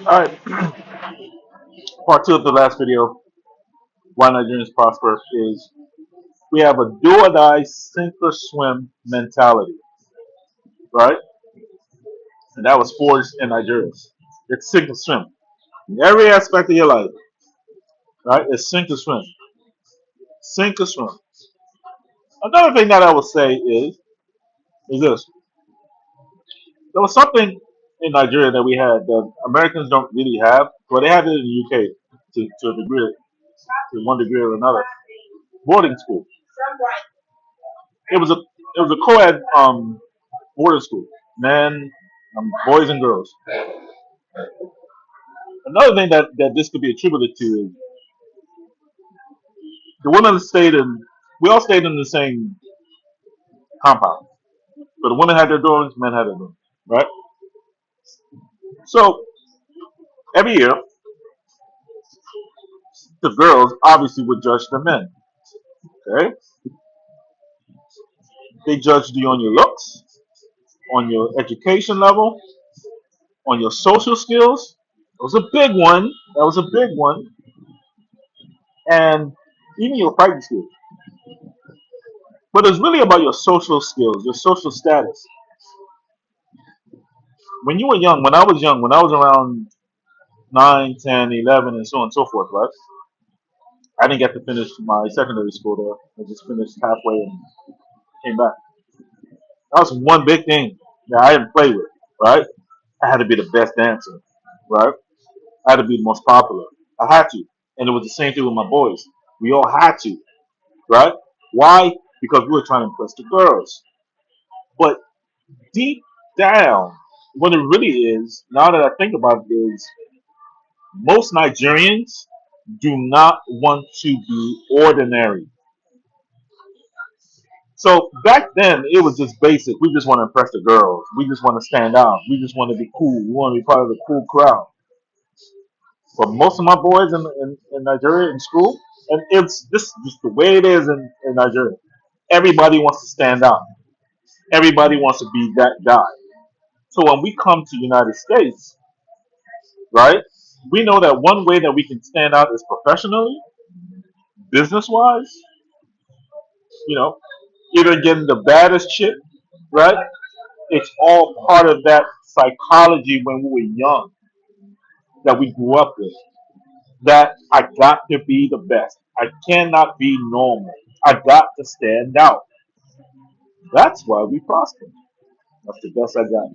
All right, part two of the last video, why Nigerians prosper, is we have a do or die, sink or swim mentality, right? And that was forged in Nigeria. It's sink or swim. In every aspect of your life, right? It's sink or swim. Sink or swim. Another thing that I would say is this. There was something in Nigeria that we had that Americans don't really have. Well, they have it in the UK to a degree, to one degree or another. Boarding school. It was a co-ed boarding school, men, boys and girls. Another thing that this could be attributed to is the women stayed in. We all stayed in the same compound, but the women had their dorms, men had their dorms, right? So every year, the girls obviously would judge the men. Okay, they judged you on your looks, on your education level, on your social skills. That was a big one. That was a big one, and even your fighting skills. But it's really about your social skills, your social status. When you were young, when I was around 9, 10, 11, and so on and so forth, right? I didn't get to finish my secondary school there. I just finished halfway and came back. That was one big thing that I didn't play with, right? I had to be the best dancer, right? I had to be the most popular. I had to. And it was the same thing with my boys. We all had to, right? Why? Because we were trying to impress the girls. But deep down, what it really is, now that I think about it, is most Nigerians do not want to be ordinary. So back then, it was just basic. We just want to impress the girls. We just want to stand out. We just want to be cool. We want to be part of the cool crowd. But most of my boys in Nigeria in school, and it's this just the way it is in Nigeria. Everybody wants to stand out. Everybody wants to be that guy. So when we come to the United States, right, we know that one way that we can stand out is professionally, business wise, you know, either getting the baddest chick, right? It's all part of that psychology when we were young that we grew up with. That I got to be the best. I cannot be normal. I got to stand out. That's why we prosper. That's the best I got.